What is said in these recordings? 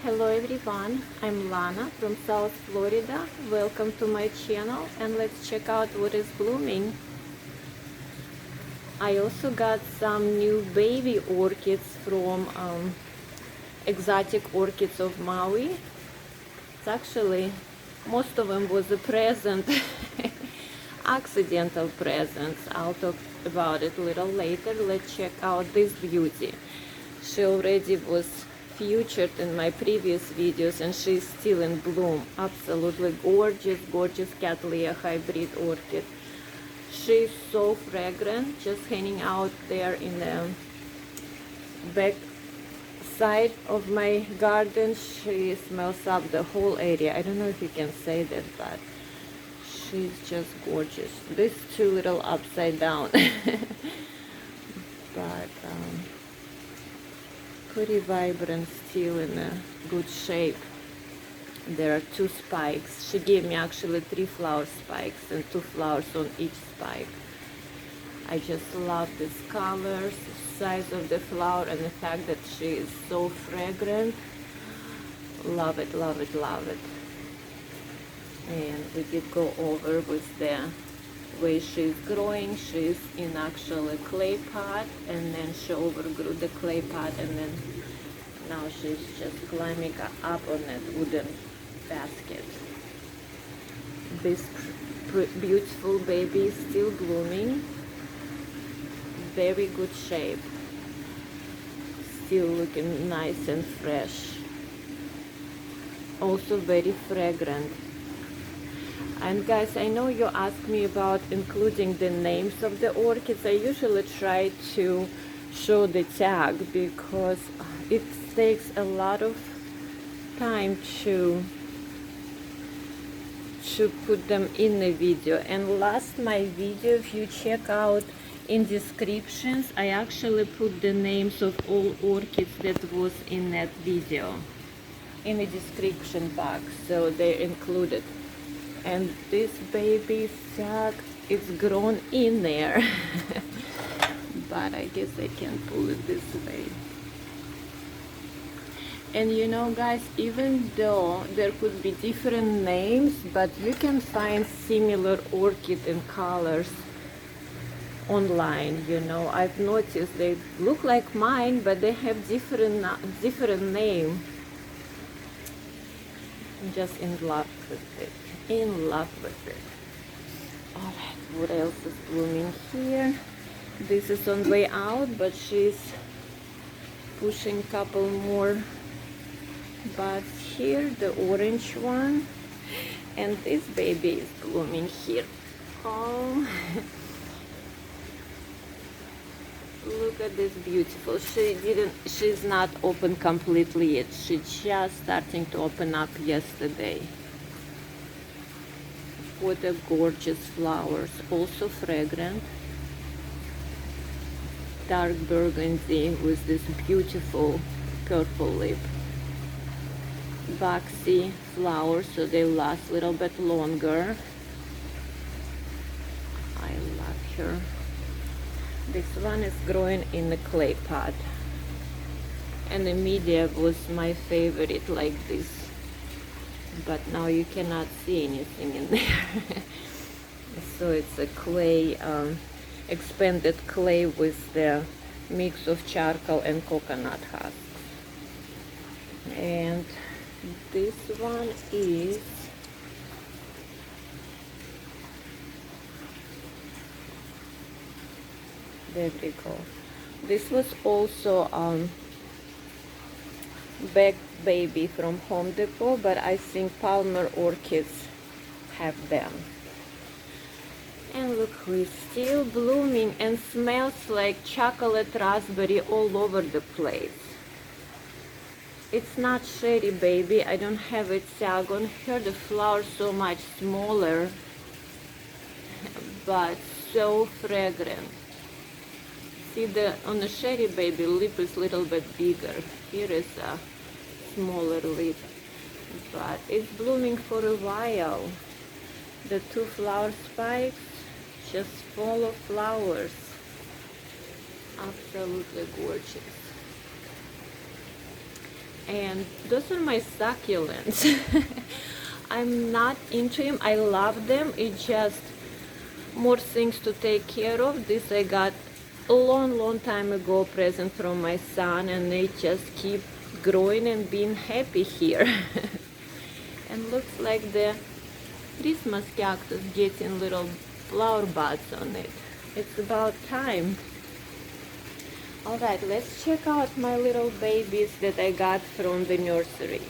Hello everyone, I'm Lana from South Florida. Welcome to my channel and let's check out what is blooming. I also got some new baby orchids from Exotic Orchids of Maui. It's actually, most of them was a present, accidental presents. I'll talk about it a little later. Let's check out this beauty. She already was featured in my previous videos and she's still in bloom. Absolutely gorgeous, gorgeous Cattleya hybrid orchid. She's so fragrant, just hanging out there in the back side of my garden. She smells up the whole area. I don't know if you can say that, but she's just gorgeous. These two little upside down. But pretty vibrant, still in a good shape. There are two spikes. She gave me actually 3 flower spikes and 2 flowers on each spike. I just love these colors, the size of the flower, and the fact that she is so fragrant. Love it, love it, love it. And we did go over with the way she's growing. She's in actually clay pot, and then she overgrew the clay pot, and then now she's just climbing up on that wooden basket. This beautiful baby is still blooming, very good shape, still looking nice and fresh, also very fragrant. And guys, I know you asked me about including the names of the orchids. I usually try to show the tag because it takes a lot of time to put them in the video. And last my video, if you check out in descriptions, I actually put the names of all orchids that was in that video in the description box, so they're included. And this baby tag is grown in there. But I guess I can pull it this way. And you know guys, even though there could be different names, but you can find similar orchid in colors online. You know, I've noticed they look like mine, but they have different name. I'm just in love with it. In love with it. Alright, what else is blooming here? This is on way out, but she's pushing a couple more buds here. The orange one, and this baby is blooming here. Oh, look at this beautiful. She's not open completely yet. She's just starting to open up yesterday. What a gorgeous flowers, also fragrant. Dark burgundy with this beautiful purple lip. Boxy flowers, so they last a little bit longer. I love her. This one is growing in the clay pot, and the media was my favorite, like this, but now you cannot see anything in there. So it's a clay, expanded clay with the mix of charcoal and coconut husks. And this one is there we go. This was also back baby from Home Depot, but I think Palmer Orchids have them. And look who is still blooming and smells like chocolate raspberry all over the place. It's not Sherry Baby. I don't have a tag on her. The flower so much smaller, but so fragrant. See, on the Sherry Baby, lip is a little bit bigger. Here is a smaller lip, but it's blooming for a while. The 2 flower spikes just full of flowers. Absolutely gorgeous. And those are my succulents. I'm not into them. I love them. It's just more things to take care of. This I got a long time ago, present from my son, and they just keep growing and being happy here. And looks like the Christmas cactus getting little flower buds on it. It's about time. Alright, let's check out my little babies that I got from the nursery.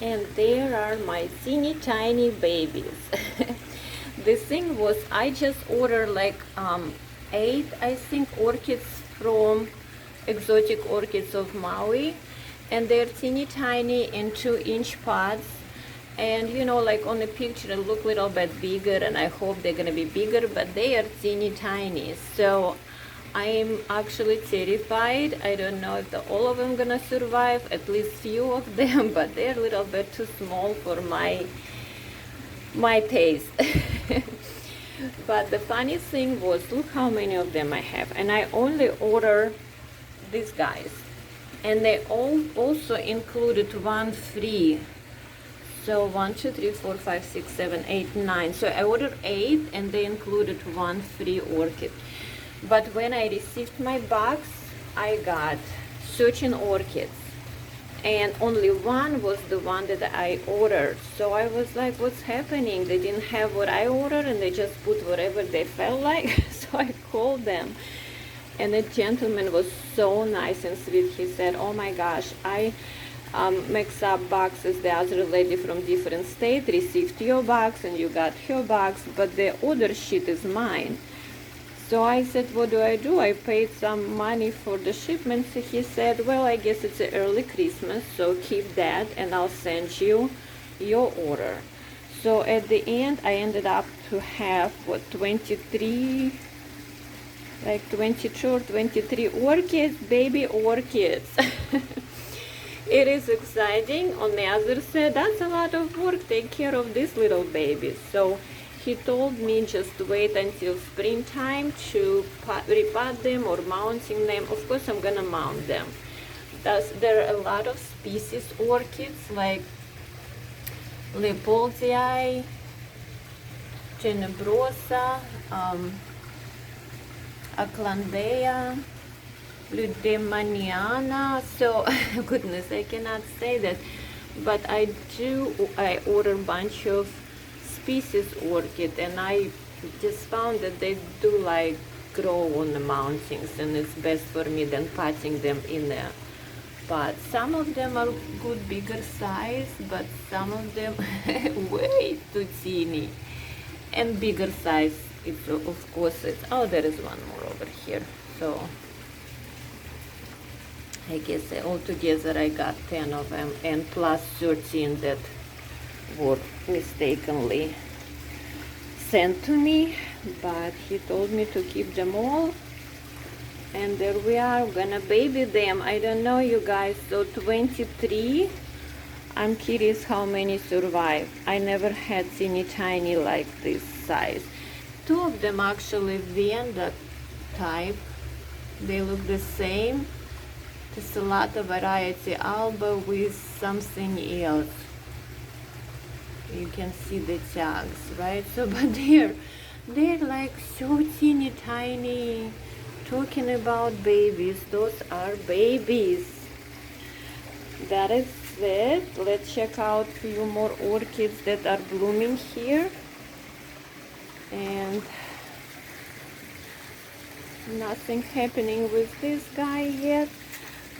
And there are my teeny tiny babies. The thing was, I just ordered like 8, I think, orchids from Exotic Orchids of Maui, and they're teeny tiny in 2-inch pots. And you know, like on the picture, it look a little bit bigger, and I hope they're gonna be bigger, but they are teeny tiny. So I'm actually terrified. I don't know if all of them gonna survive, at least few of them, but they're a little bit too small for my taste. But the funny thing was, look how many of them I have, and I only order these guys, and they all also included one free. So 1, 2, 3, 4, 5, 6, 7, 8, 9. So I ordered 8, and they included one free orchid. But when I received my box, I got 13 orchids, and only one was the one that I ordered. So I was like, what's happening? They didn't have what I ordered, and they just put whatever they felt like. So I called them, and the gentleman was so nice and sweet. He said, oh my gosh, I mix up boxes. The other lady from different state received your box, and you got her box, but the order sheet is mine. So I said, what do? I paid some money for the shipment. So he said, well, I guess it's an early Christmas, so keep that, and I'll send you your order. So at the end, I ended up to have, what, 22 or 23 orchids, baby orchids. It is exciting. On the other side, that's a lot of work, take care of these little babies. So he told me just wait until springtime to repot them or mounting them. Of course, I'm gonna mount them. There are a lot of species orchids like Leopoldii, Tenebrosa, Aclandea, Ludemaniana. So goodness, I cannot say that, but I order a bunch of species orchid, and I just found that they do like grow on the mountings, and it's best for me than potting them in the pot. Some of them are good bigger size, but some of them way too teeny. And bigger size, it's of course it's, oh, there is one more over here. So I guess altogether I got 10 of them, and plus 13 that were mistakenly sent to me, but he told me to keep them all, and there we are. We're gonna baby them. I don't know, you guys. So 23. I'm curious how many survive. I never had teeny tiny like this size. 2 of them actually Vanda type. They look the same. There's a lot of variety. Alba with something else. You can see the tags, right? So, but they're like so teeny tiny. Talking about babies, those are babies. That is it. Let's check out a few more orchids that are blooming here. And nothing happening with this guy yet.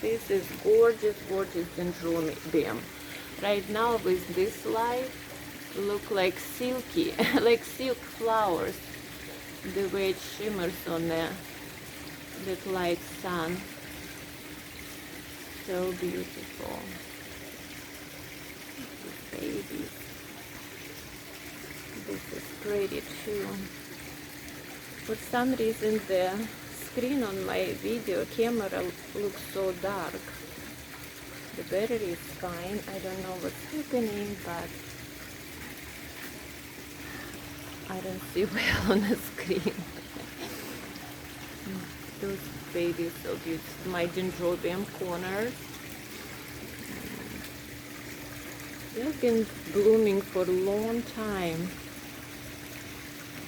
This is gorgeous, gorgeous Dendrobium. Right now with this light, look like silky, like silk flowers, the way it shimmers on that light sun. So beautiful. These babies. This is pretty too. For some reason the screen on my video camera looks so dark. The battery is fine. I don't know what's happening, but I don't see well on the screen. Those babies so beautiful. My Dendrobium corners. They've been blooming for a long time.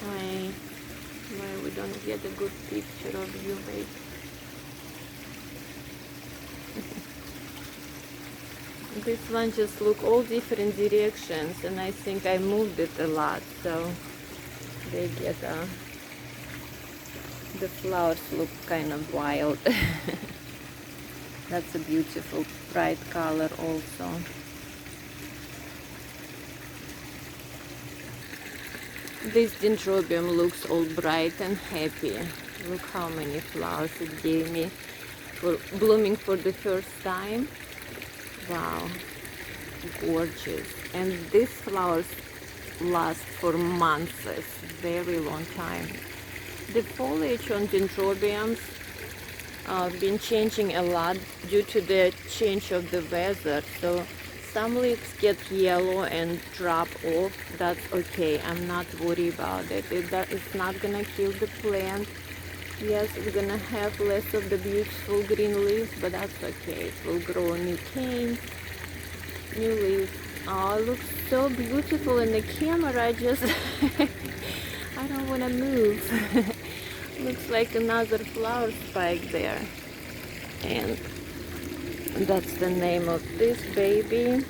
Why we don't get a good picture of you, babe? This one just look all different directions, and I think I moved it a lot, so they get the flowers look kind of wild. That's a beautiful bright color also. This Dendrobium looks all bright and happy. Look how many flowers it gave me for blooming for the first time. Wow, gorgeous. And these flowers last for months, very long time. The foliage on Dendrobiums been changing a lot due to the change of the weather. So some leaves get yellow and drop off. That's okay. I'm not worried about it. It's not gonna kill the plant. Yes, it's gonna have less of the beautiful green leaves, but that's okay. It will grow new canes, new leaves. Oh, it looks so beautiful in the camera. Just I don't want to move. Looks like another flower spike there. And that's the name of this baby.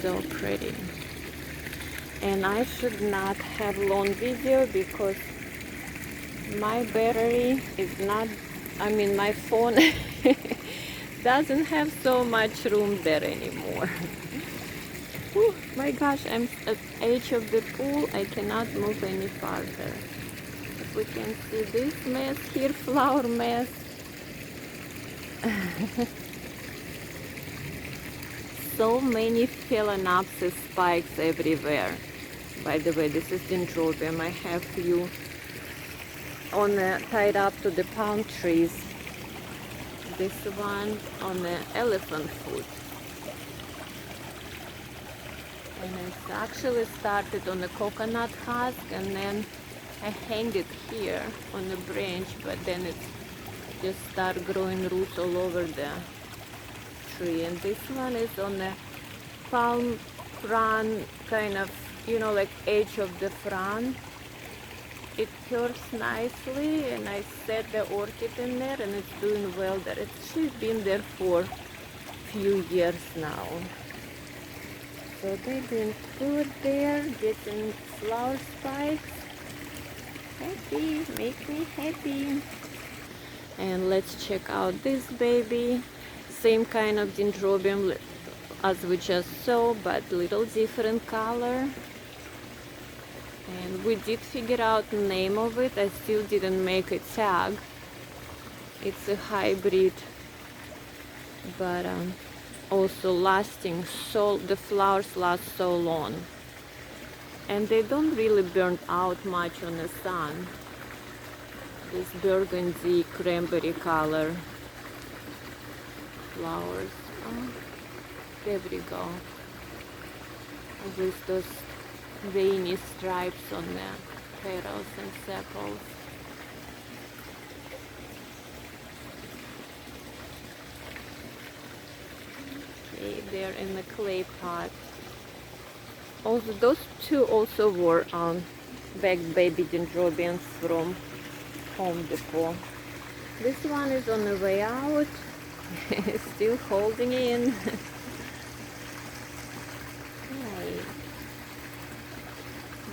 So pretty. And I should not have long video because my battery is not, I mean my phone doesn't have so much room there anymore. Oh my gosh, I'm at the edge of the pool. I cannot move any farther. If we can see this mess here, flower mess. So many phalaenopsis spikes everywhere. By the way, this is Dendrobium. I have few on tied up to the palm trees. This one on the elephant foot. And it's actually started on the coconut husk, and then I hang it here on the branch, but then it just start growing roots all over the tree. And this one is on the palm frond, kind of, you know, like edge of the frond. It curves nicely, and I set the orchid in there, and it's doing well there. She's been there for a few years now. So they've been good there, getting flower spikes. Happy, make me happy. And let's check out this baby. Same kind of Dendrobium as we just saw, but little different color. And we did figure out the name of it. I still didn't make a tag. It's a hybrid, but also lasting so, the flowers last so long. And they don't really burn out much on the sun. This burgundy cranberry color flowers. Oh, there we go. With those veiny stripes on the petals and sepals. Okay, they're in the clay pot. Also, those two also were baby Dendrobiums from Home Depot. This one is on the way out. Still holding in.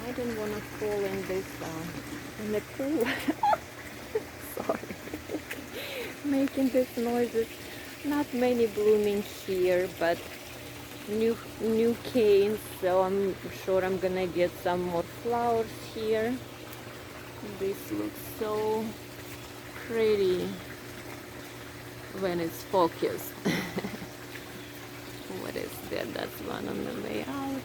I don't want to fall in this in the pool. Sorry. Making these noises. Not many blooming here, but new canes, so I'm sure I'm gonna get some more flowers here. This looks so pretty when it's focused. What is there? That's one on the way out.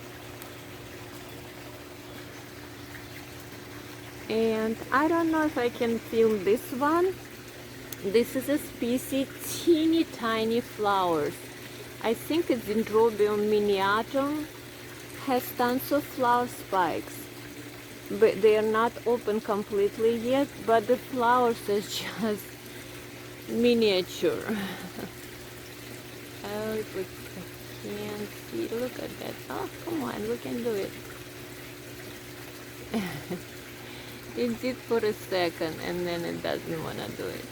And I don't know if I can film this one. This is a species, teeny tiny flowers. I think it's Dendrobium miniatum, has tons of flower spikes, but they are not open completely yet, but the flowers are just miniature. Oh, if we can't see, look at that. Oh, come on, we can do it. It did for a second and then it doesn't want to do it.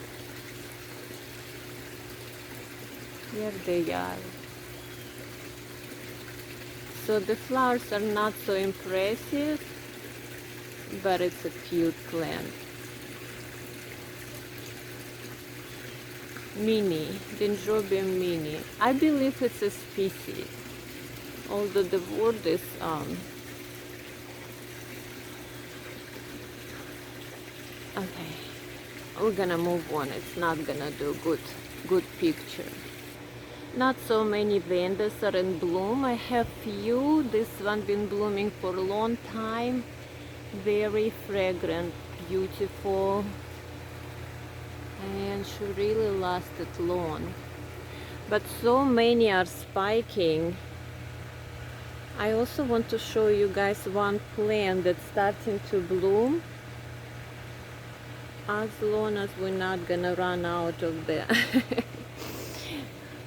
Here they are. So the flowers are not so impressive, but it's a cute plant. Mini, Dendrobium mini. I believe it's a species, although the word is okay. We're gonna move on. It's not gonna do good picture. Not so many Vandas are in bloom. I have few. This one been blooming for a long time. Very fragrant, beautiful, and she really lasted long. But so many are spiking. I also want to show you guys one plant that's starting to bloom, as long as we're not gonna run out of the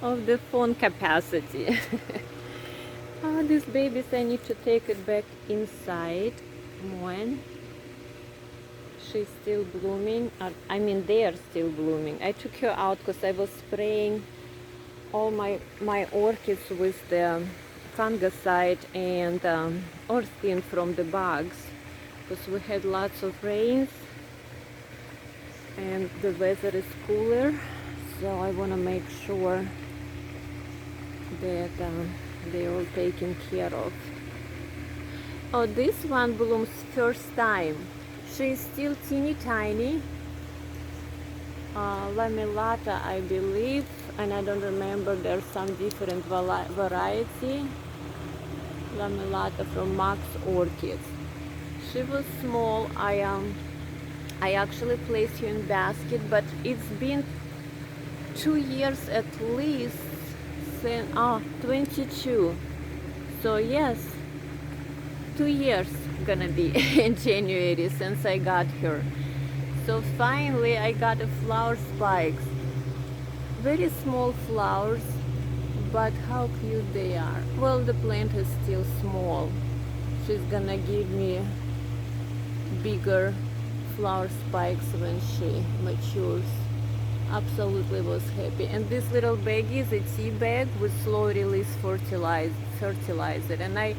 of the phone capacity. Oh, these babies, I need to take it back inside. When she's still blooming, I mean they are still blooming. I took her out because I was spraying all my orchids with the fungicide and Orchid from the bugs, because we had lots of rains and the weather is cooler, so I want to make sure that they're all taken care of. Oh, this one blooms first time. She's still teeny tiny. Lamellata, I believe, and I don't remember, there's some different variety. Lamellata from Max Orchids. She was small. I actually placed her in basket, but it's been 2 years at least since 22. So yes, 2 years gonna be in January since I got her. So finally I got a flower spikes. Very small flowers, but how cute they are. Well, the plant is still small. She's gonna give me bigger flower spikes when she matures. Absolutely was happy. And this little bag is a tea bag with slow release fertilizer, and I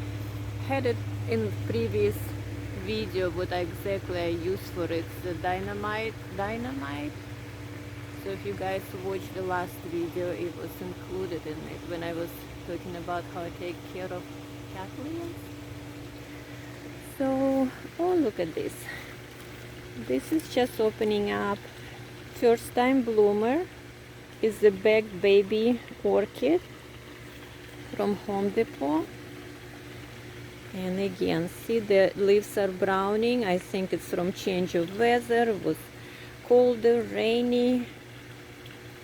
had it in previous video what exactly I use for it. The dynamite. So if you guys watched the last video, it was included in it when I was talking about how I take care of cattleya. So, oh, look at this. This is just opening up. First time bloomer is the Bag Baby Orchid from Home Depot. And again, see the leaves are browning. I think it's from change of weather. It was colder, rainy,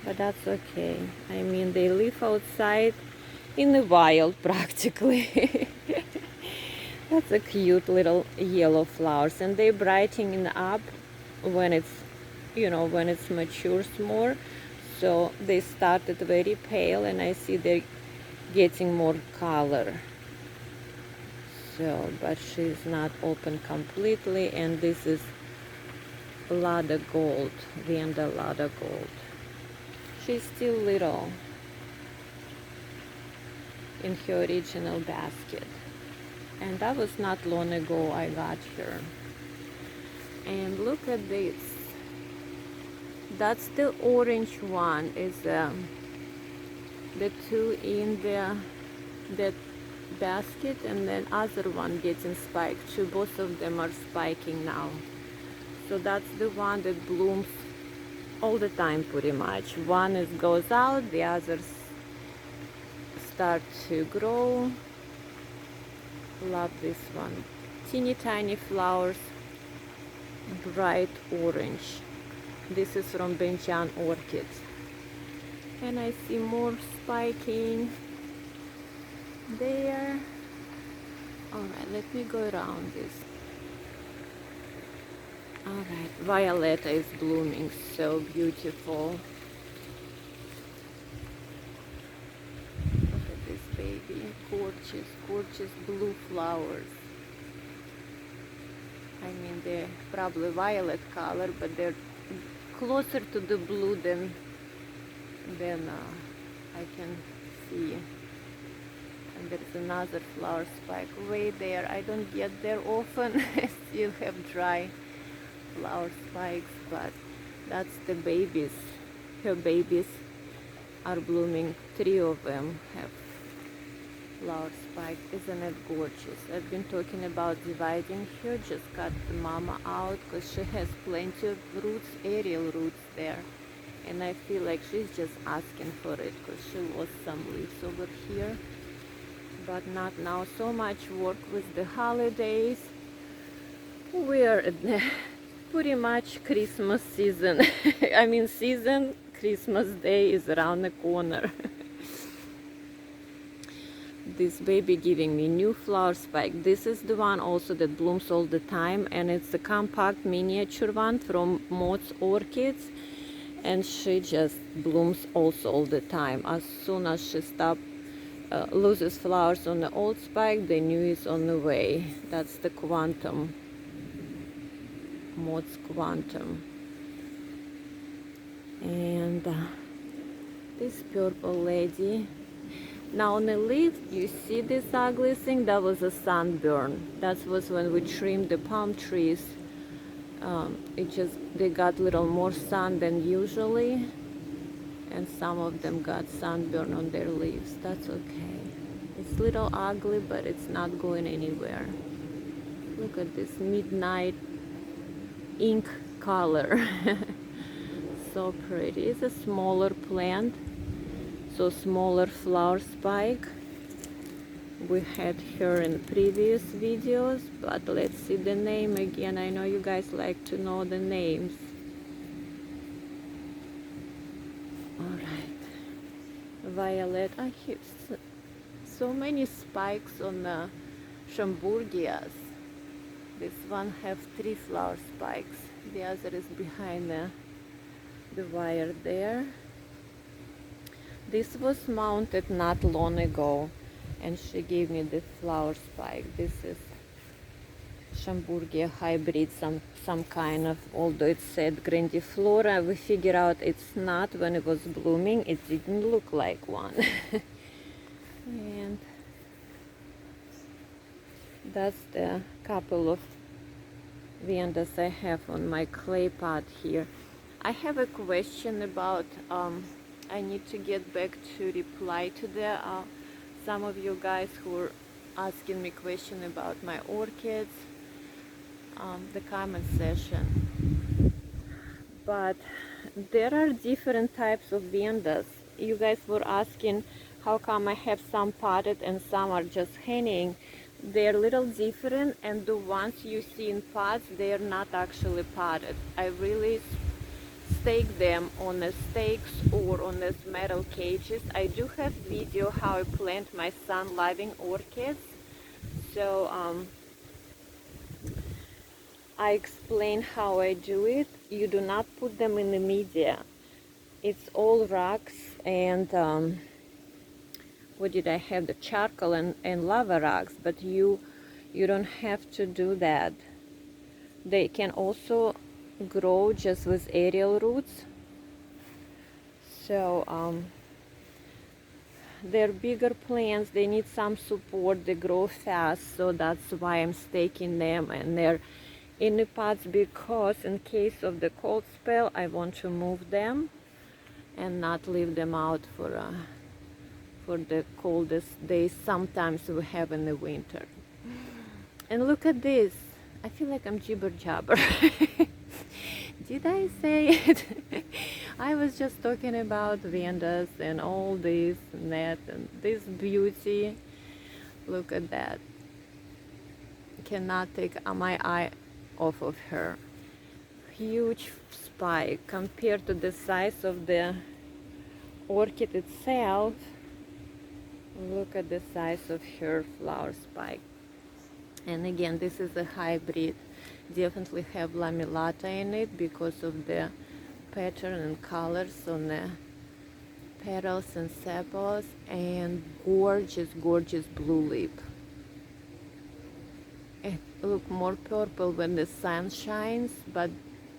but that's okay. I mean, they live outside in the wild practically. That's a cute little yellow flowers, and they're brightening up when it's, when it matures more. So they started very pale, and I see they're getting more color. So, but she's not open completely, and this is Lada Gold, Vanda Lada Gold. She's still little in her original basket, and that was not long ago I got her. And look at this. That's the orange one. Is the two in the basket, and then other one getting spiked too. Both of them are spiking now. So that's the one that blooms all the time pretty much. One goes out, the others start to grow. Love this one. Teeny tiny flowers, bright orange. This is from Benjan Orchids. And I see more spiking there. Alright, let me go around this. Alright, Violetta is blooming so beautiful. Look at this baby. Gorgeous, gorgeous blue flowers. I mean, they're probably violet color, but they're closer to the blue than I can see. And there's another flower spike way there. I don't get there often. I still have dry flower spikes, but that's the babies. Her babies are blooming. 3 of them have flower spikes. Isn't it gorgeous? I've been talking about dividing her. Just cut the mama out because she has plenty of roots, aerial roots there. And I feel like she's just asking for it because she lost some leaves over here. But not now. So much work with the holidays. We're at the pretty much Christmas season. I mean season, Christmas Day is around the corner. This baby giving me new flower spike. This is the one also that blooms all the time, and it's a compact miniature one from Mott's Orchids, and she just blooms also all the time. As soon as she stops loses flowers on the old spike, the new is on the way. That's the Quantum, Mott's Quantum. And this purple lady. Now on the leaf, you see this ugly thing? That was a sunburn. That was when we trimmed the palm trees. They got a little more sun than usually. And some of them got sunburn on their leaves. That's okay. It's a little ugly, but it's not going anywhere. Look at this midnight ink color. So pretty. It's a smaller plant, so smaller flower spike. We had her in previous videos, but let's see the name again. I know you guys like to know the names. Alright, Violet. I have so many spikes on the Chambourgias. This one have 3 flower spikes. The other is behind the wire there. This was mounted not long ago, and she gave me the flower spike. This is Chambourgia hybrid, some kind of, although it said grandiflora, we figure out it's not. When it was blooming, it didn't look like one. And that's the couple of Vandas I have on my clay pot here. I have a question about, I need to get back to reply to the some of you guys who are asking me question about my orchids, the comment session. But there are different types of Vandas. You guys were asking how come I have some potted and some are just hanging. They're a little different, and the ones you see in pots, they're not actually potted. I really stake them on the stakes or on these metal cages. I do have video how I plant my sun-loving orchids, so I explain how I do it. You do not put them in the media. It's all rocks and what did I have? The charcoal and lava rocks, but you don't have to do that. They can also grow just with aerial roots. So they're bigger plants, they need some support, they grow fast, so that's why I'm staking them, and they're in the pots because in case of the cold spell I want to move them and not leave them out for the coldest days sometimes we have in the winter. And look at this. I feel like I'm jibber jabber. Did I say it? I was just talking about Vandas and all this and that and this beauty. Look at that. Cannot take my eye off of her. Huge spike compared to the size of the orchid itself. Look at the size of her flower spike. And again, this is a hybrid. Definitely have lamellata in it because of the pattern and colors on the petals and sepals, and gorgeous blue lip. It look more purple when the sun shines, but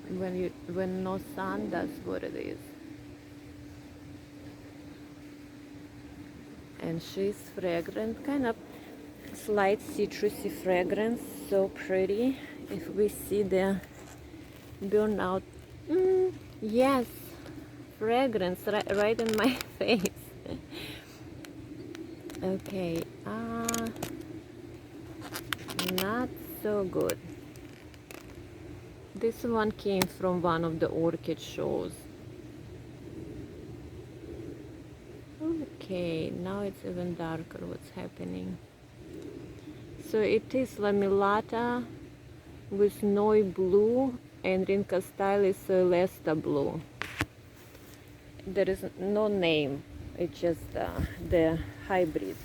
when no sun, that's what it is. And she's fragrant, kind of slight citrusy fragrance, so pretty. If we see the burnout, yes, fragrance right in my face. Okay, not so good. This one came from one of the orchid shows. Okay, now it's even darker what's happening. So it is lamellata with Noi blue and Rincastylis celesta blue. There is no name, it's just the hybrid.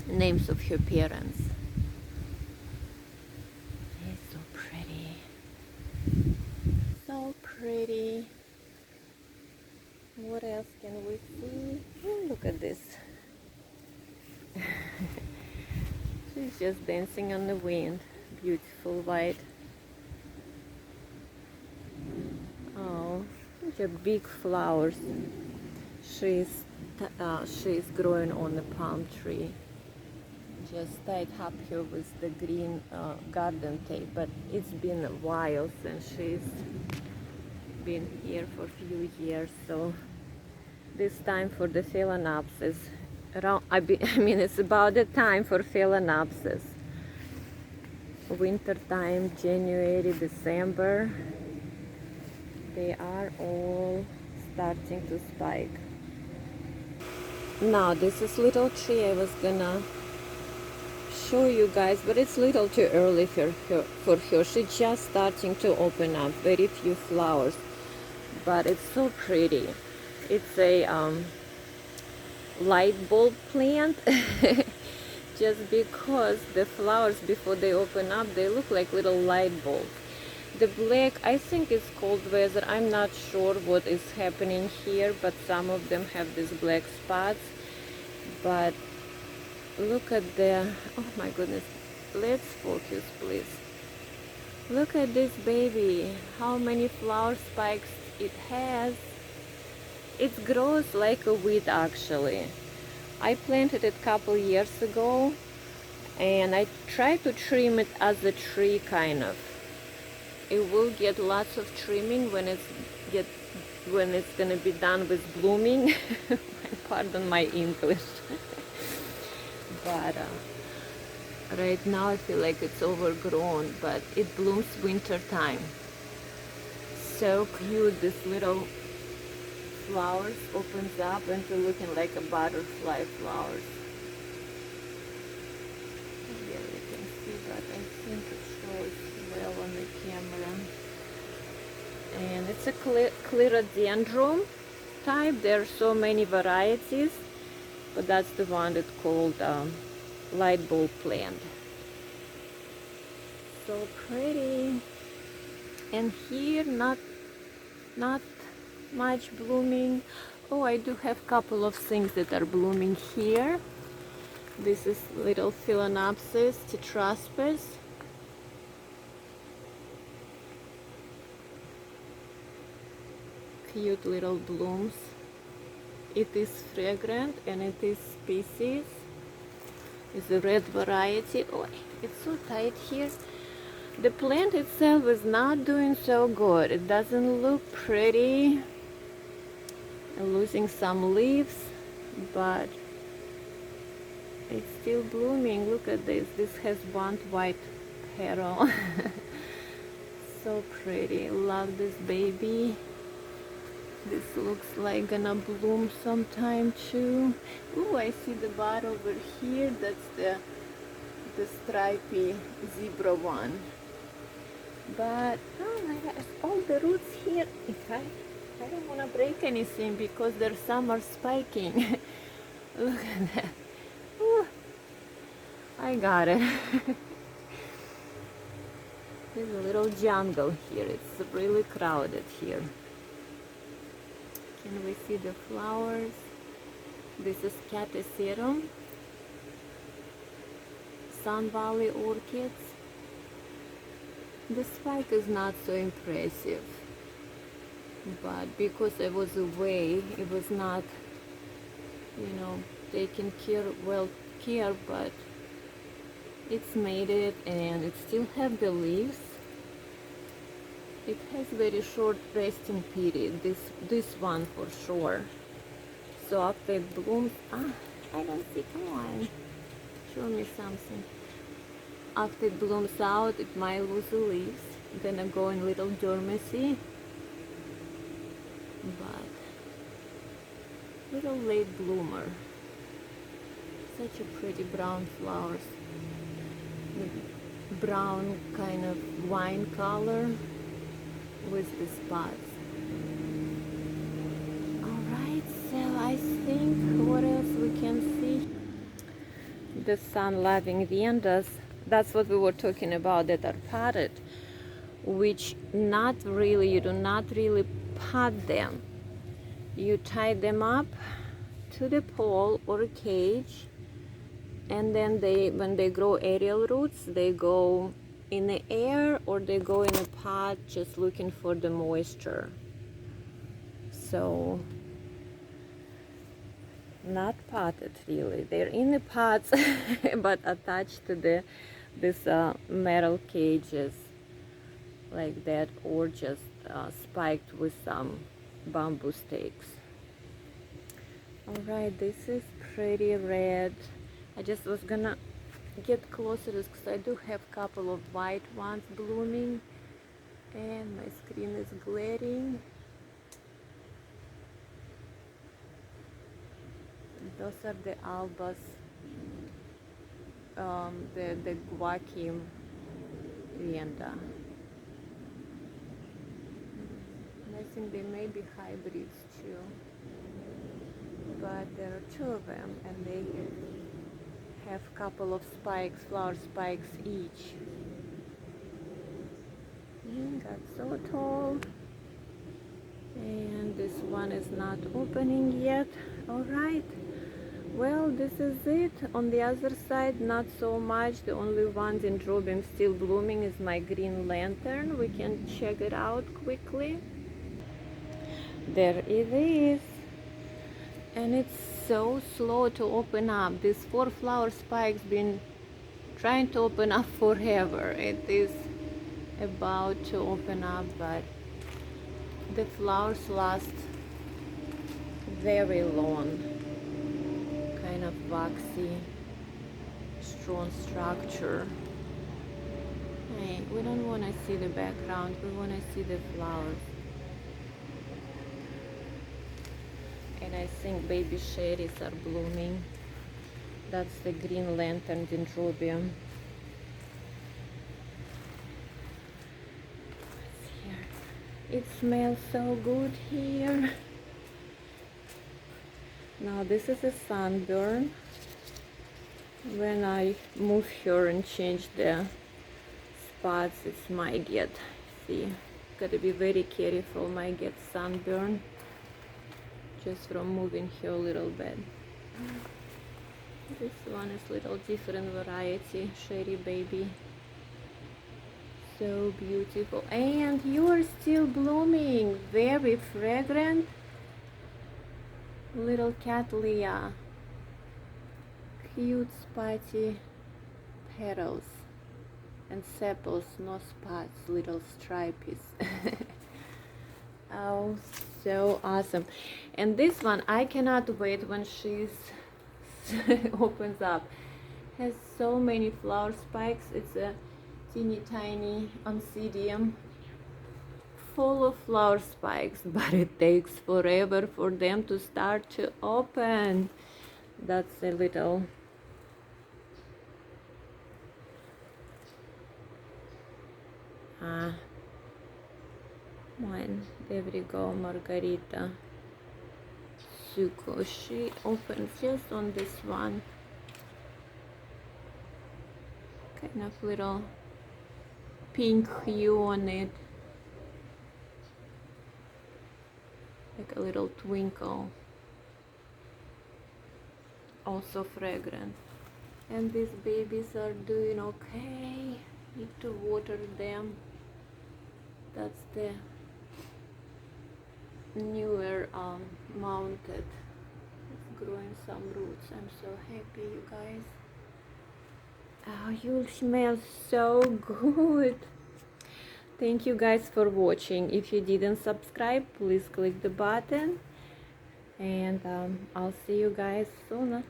Names of her parents. It's so pretty. So pretty. What else can we see? Oh, look at this. She's just dancing on the wind. Beautiful white. Oh, look at big flowers. She's growing on a palm tree. Just tied up here with the green garden tape, but it's been a while since she's been here for a few years, so this time for the phalaenopsis. I mean, it's about the time for phalaenopsis. Winter time, January, December, they are all starting to spike. Now this is little tree I was gonna show you guys, but it's a little too early for her. She's just starting to open up, very few flowers, but it's so pretty. It's a light bulb plant. Just because the flowers before they open up, they look like little light bulbs. The black, I think it's cold weather. I'm not sure what is happening here, but some of them have these black spots. But look at the, oh my goodness, let's focus please. Look at this baby, how many flower spikes it has. It grows like a weed actually. I planted it a couple years ago and I tried to trim it as a tree kind of. It will get lots of trimming when it's gonna be done with blooming. Pardon my English. But right now I feel like it's overgrown, but it blooms winter time. So cute, this little flowers opens up into looking like a butterfly flowers. Yeah, you can see that. I think it shows well on the camera. And it's a clerodendron type. There are so many varieties, but that's the one that's called light bulb plant. So pretty. And here not much blooming. Oh, I do have a couple of things that are blooming here. This is little Phalaenopsis tetraspis. Cute little blooms. It is fragrant and it is species. It's a red variety. Oh, it's so tight here. The plant itself is not doing so good. It doesn't look pretty. I'm losing some leaves, but it's still blooming. Look at this. This has one white petal. So pretty. Love this baby. This looks like gonna bloom sometime too. Oh, I see the bud over here. That's the stripy zebra one. But oh my gosh, all the roots here. I don't want to break anything because there's some are spiking. Look at that. I got it. There's a little jungle here. It's really crowded here. Can we see the flowers? This is Cataserum, Sun Valley orchids. The spike is not so impressive, but because I was away, it was not, you know, taken well care, but it's made it, and it still have the leaves. It has very short resting period, this one for sure. So after it blooms, I don't see, come on, show me something. After it blooms out, it might lose the leaves, then I go in little dormancy, but little late bloomer. Such a pretty brown flowers, brown kind of wine color with the spots. Alright, so I think what else we can see? The sun-loving Vandas, that's what we were talking about, that are potted, which not really, you do not really pot them. You tie them up to the pole or a cage, and then when they grow aerial roots, they go in the air or they go in a pot just looking for the moisture. So not potted really, they're in the pots but attached to this metal cages like that, or just spiked with some bamboo stakes. Alright, this is pretty red. I just was gonna get closer because I do have a couple of white ones blooming and my screen is glaring. Those are the albas, the guakim Vanda. And I think they may be hybrids too, but there are two of them and they have a couple of spikes, flower spikes each. Got so tall, and this one is not opening yet. All right, well, this is it. On the other side, not so much. The only one Dendrobium still blooming is my green lantern. We can check it out quickly. There it is, and it's so slow to open up. These 4 flower spikes been trying to open up forever. It is about to open up, but the flowers last very long, kind of waxy, strong structure. Hey, we don't want to see the background, we want to see the flowers. And I think baby cherries are blooming. That's the green lantern Dendrobium. It smells so good here. Now this is a sunburn. When I move her and change the spots, it might get, see, gotta be very careful, might get sunburn just from moving her a little bit. This one is little different variety, Sherry Baby. So beautiful, and you are still blooming, very fragrant. Little Cattleya, cute spotty petals and sepals, no spots, little stripies. Oh, so awesome. And this one, I cannot wait when she's opens up. Has so many flower spikes. It's a teeny tiny Oncidium, full of flower spikes, but it takes forever for them to start to open. That's a little one. There we go, Margarita Suko. She opens just on this one. kind of little pink hue on it, like a little twinkle. Also fragrant. And these babies are doing okay. Need to water them. That's the newer mounted. It's growing some roots. I'm so happy, you guys. Oh, you smell so good. Thank you guys for watching. If you didn't subscribe, please click the button, and I'll see you guys soon.